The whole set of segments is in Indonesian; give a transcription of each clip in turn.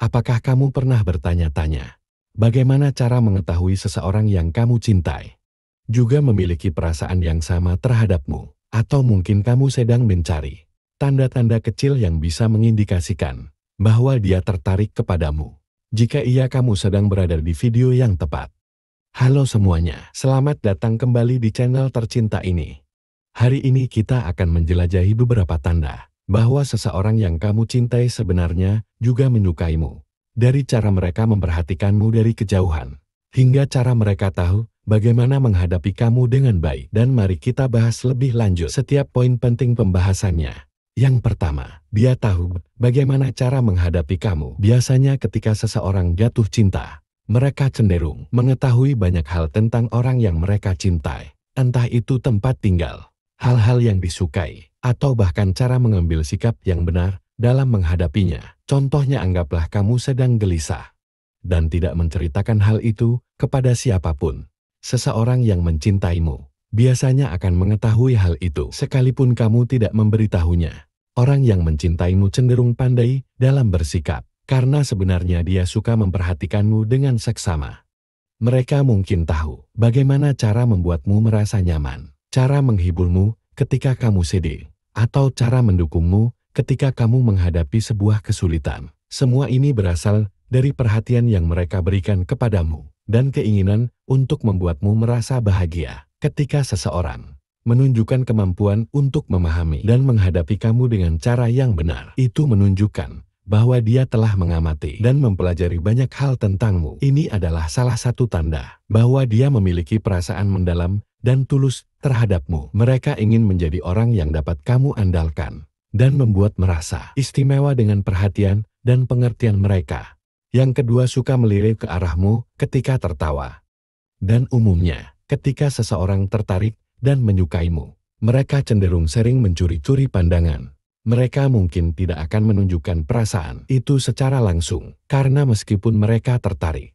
Apakah kamu pernah bertanya-tanya, bagaimana cara mengetahui seseorang yang kamu cintai juga memiliki perasaan yang sama terhadapmu? Atau mungkin kamu sedang mencari tanda-tanda kecil yang bisa mengindikasikan bahwa dia tertarik kepadamu. Jika iya, kamu sedang berada di video yang tepat. Halo semuanya, selamat datang kembali di channel tercinta ini. Hari ini kita akan menjelajahi beberapa tanda bahwa seseorang yang kamu cintai sebenarnya juga menyukaimu. Dari cara mereka memperhatikanmu dari kejauhan, hingga cara mereka tahu bagaimana menghadapi kamu dengan baik. Dan mari kita bahas lebih lanjut setiap poin penting pembahasannya. Yang pertama, dia tahu bagaimana cara menghadapi kamu. Biasanya ketika seseorang jatuh cinta, mereka cenderung mengetahui banyak hal tentang orang yang mereka cintai. Entah itu tempat tinggal, hal-hal yang disukai, atau bahkan cara mengambil sikap yang benar dalam menghadapinya. Contohnya, anggaplah kamu sedang gelisah dan tidak menceritakan hal itu kepada siapapun. Seseorang yang mencintaimu biasanya akan mengetahui hal itu sekalipun kamu tidak memberitahunya. Orang yang mencintaimu cenderung pandai dalam bersikap, karena sebenarnya dia suka memperhatikanmu dengan seksama. Mereka mungkin tahu bagaimana cara membuatmu merasa nyaman, cara menghiburmu ketika kamu sedih, atau cara mendukungmu ketika kamu menghadapi sebuah kesulitan. Semua ini berasal dari perhatian yang mereka berikan kepadamu dan keinginan untuk membuatmu merasa bahagia. Ketika seseorang menunjukkan kemampuan untuk memahami dan menghadapi kamu dengan cara yang benar, itu menunjukkan bahwa dia telah mengamati dan mempelajari banyak hal tentangmu. Ini adalah salah satu tanda bahwa dia memiliki perasaan mendalam dan tulus terhadapmu. Mereka ingin menjadi orang yang dapat kamu andalkan dan membuat merasa istimewa dengan perhatian dan pengertian mereka. Yang kedua, suka melirik ke arahmu ketika tertawa. Dan umumnya, ketika seseorang tertarik dan menyukaimu, mereka cenderung sering mencuri-curi pandangan. Mereka mungkin tidak akan menunjukkan perasaan itu secara langsung, karena meskipun mereka tertarik,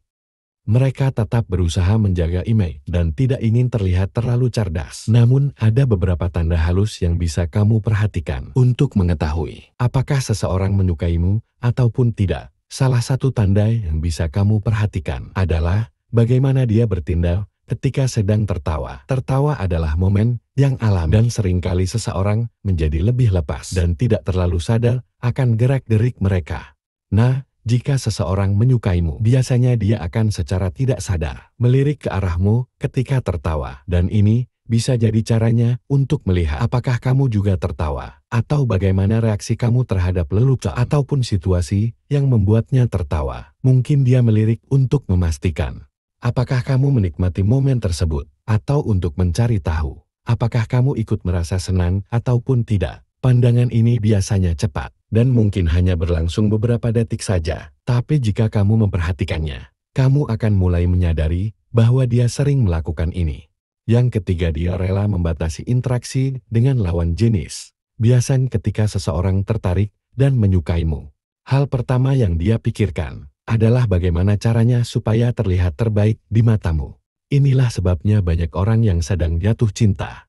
mereka tetap berusaha menjaga image dan tidak ingin terlihat terlalu cerdas. Namun, ada beberapa tanda halus yang bisa kamu perhatikan untuk mengetahui apakah seseorang menyukaimu ataupun tidak. Salah satu tanda yang bisa kamu perhatikan adalah bagaimana dia bertindak ketika sedang tertawa. Tertawa adalah momen yang alami dan seringkali seseorang menjadi lebih lepas dan tidak terlalu sadar akan gerak-gerik mereka. Nah, jika seseorang menyukaimu, biasanya dia akan secara tidak sadar melirik ke arahmu ketika tertawa. Dan ini bisa jadi caranya untuk melihat apakah kamu juga tertawa, atau bagaimana reaksi kamu terhadap lelucon ataupun situasi yang membuatnya tertawa. Mungkin dia melirik untuk memastikan apakah kamu menikmati momen tersebut, atau untuk mencari tahu apakah kamu ikut merasa senang ataupun tidak. Pandangan ini biasanya cepat dan mungkin hanya berlangsung beberapa detik saja, tapi jika kamu memperhatikannya, kamu akan mulai menyadari bahwa dia sering melakukan ini. Yang ketiga, dia rela membatasi interaksi dengan lawan jenis. Biasanya ketika seseorang tertarik dan menyukaimu, hal pertama yang dia pikirkan adalah bagaimana caranya supaya terlihat terbaik di matamu. Inilah sebabnya banyak orang yang sedang jatuh cinta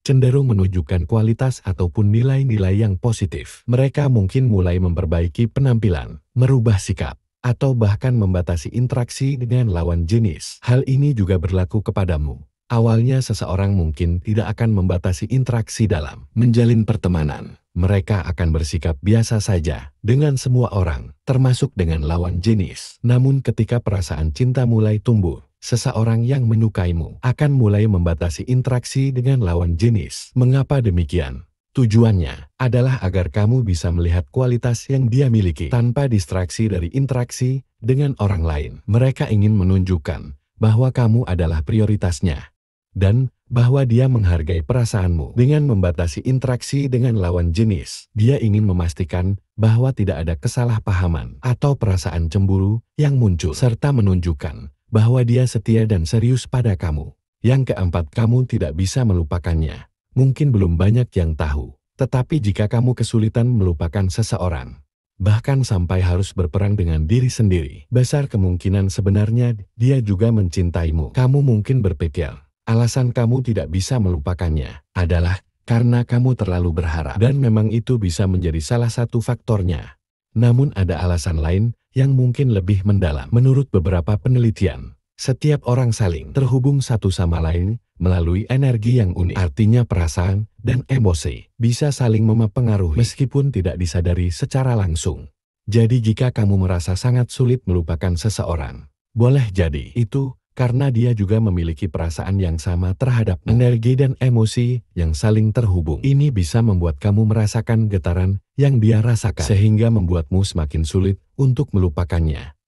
cenderung menunjukkan kualitas ataupun nilai-nilai yang positif. Mereka mungkin mulai memperbaiki penampilan, merubah sikap, atau bahkan membatasi interaksi dengan lawan jenis. Hal ini juga berlaku kepadamu. Awalnya seseorang mungkin tidak akan membatasi interaksi dalam menjalin pertemanan. Mereka akan bersikap biasa saja dengan semua orang, termasuk dengan lawan jenis. Namun ketika perasaan cinta mulai tumbuh, seseorang yang menyukaimu akan mulai membatasi interaksi dengan lawan jenis. Mengapa demikian? Tujuannya adalah agar kamu bisa melihat kualitas yang dia miliki tanpa distraksi dari interaksi dengan orang lain. Mereka ingin menunjukkan bahwa kamu adalah prioritasnya dan bahwa dia menghargai perasaanmu. Dengan membatasi interaksi dengan lawan jenis, dia ingin memastikan bahwa tidak ada kesalahpahaman atau perasaan cemburu yang muncul, serta menunjukkan bahwa dia setia dan serius pada kamu. Yang keempat, kamu tidak bisa melupakannya. Mungkin belum banyak yang tahu, tetapi jika kamu kesulitan melupakan seseorang, bahkan sampai harus berperang dengan diri sendiri, besar kemungkinan sebenarnya dia juga mencintaimu. Kamu mungkin berpikir, alasan kamu tidak bisa melupakannya adalah karena kamu terlalu berharap, dan memang itu bisa menjadi salah satu faktornya. Namun ada alasan lain yang mungkin lebih mendalam. Menurut beberapa penelitian, setiap orang saling terhubung satu sama lain melalui energi yang unik. Artinya perasaan dan emosi bisa saling mempengaruhi meskipun tidak disadari secara langsung. Jadi jika kamu merasa sangat sulit melupakan seseorang, boleh jadi itu karena dia juga memiliki perasaan yang sama terhadap energi dan emosi yang saling terhubung. Ini bisa membuat kamu merasakan getaran yang dia rasakan, sehingga membuatmu semakin sulit untuk melupakannya.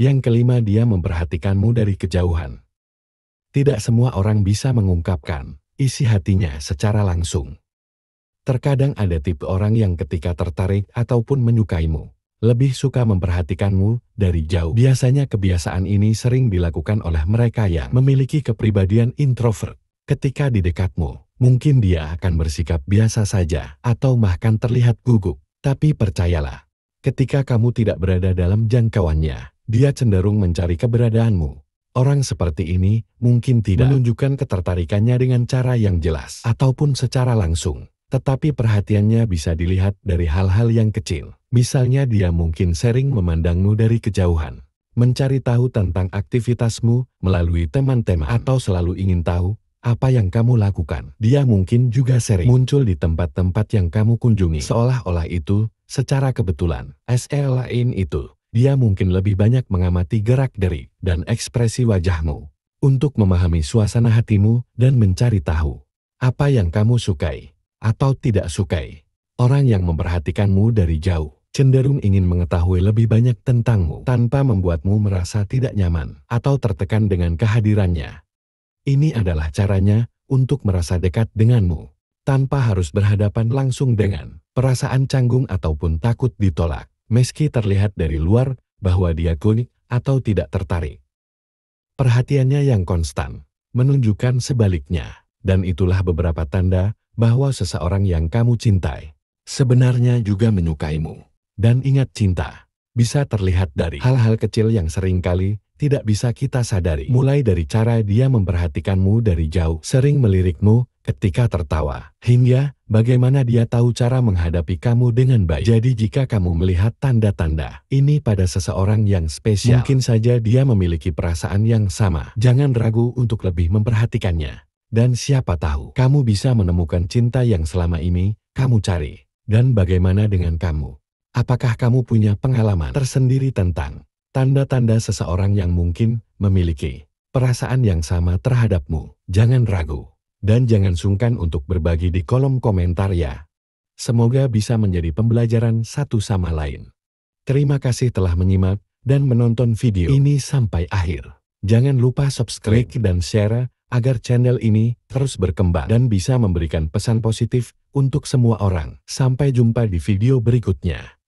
Yang kelima, dia memperhatikanmu dari kejauhan. Tidak semua orang bisa mengungkapkan isi hatinya secara langsung. Terkadang ada tipe orang yang ketika tertarik ataupun menyukaimu, lebih suka memperhatikanmu dari jauh. Biasanya kebiasaan ini sering dilakukan oleh mereka yang memiliki kepribadian introvert. Ketika di dekatmu, mungkin dia akan bersikap biasa saja atau bahkan terlihat gugup. Tapi percayalah, ketika kamu tidak berada dalam jangkauannya, dia cenderung mencari keberadaanmu. Orang seperti ini mungkin tidak menunjukkan ketertarikannya dengan cara yang jelas ataupun secara langsung. Tetapi perhatiannya bisa dilihat dari hal-hal yang kecil. Misalnya dia mungkin sering memandangmu dari kejauhan, mencari tahu tentang aktivitasmu melalui teman-teman, atau selalu ingin tahu apa yang kamu lakukan. Dia mungkin juga sering muncul di tempat-tempat yang kamu kunjungi, seolah-olah itu secara kebetulan. Selain itu, dia mungkin lebih banyak mengamati gerak-gerik dan ekspresi wajahmu untuk memahami suasana hatimu dan mencari tahu apa yang kamu sukai atau tidak sukai. Orang yang memperhatikanmu dari jauh cenderung ingin mengetahui lebih banyak tentangmu tanpa membuatmu merasa tidak nyaman atau tertekan dengan kehadirannya. Ini adalah caranya untuk merasa dekat denganmu, tanpa harus berhadapan langsung dengan perasaan canggung ataupun takut ditolak, meski terlihat dari luar bahwa dia kunik atau tidak tertarik. Perhatiannya yang konstan menunjukkan sebaliknya, dan itulah beberapa tanda bahwa seseorang yang kamu cintai sebenarnya juga menyukaimu. Dan ingat, cinta bisa terlihat dari hal-hal kecil yang seringkali tidak bisa kita sadari. Mulai dari cara dia memperhatikanmu dari jauh, sering melirikmu ketika tertawa, hingga bagaimana dia tahu cara menghadapi kamu dengan baik. Jadi jika kamu melihat tanda-tanda ini pada seseorang yang spesial, mungkin saja dia memiliki perasaan yang sama. Jangan ragu untuk lebih memperhatikannya. Dan siapa tahu, kamu bisa menemukan cinta yang selama ini kamu cari. Dan bagaimana dengan kamu? Apakah kamu punya pengalaman tersendiri tentang tanda-tanda seseorang yang mungkin memiliki perasaan yang sama terhadapmu? Jangan ragu, dan jangan sungkan untuk berbagi di kolom komentar ya. Semoga bisa menjadi pembelajaran satu sama lain. Terima kasih telah menyimak dan menonton video ini sampai akhir. Jangan lupa subscribe dan share agar channel ini terus berkembang dan bisa memberikan pesan positif untuk semua orang. Sampai jumpa di video berikutnya.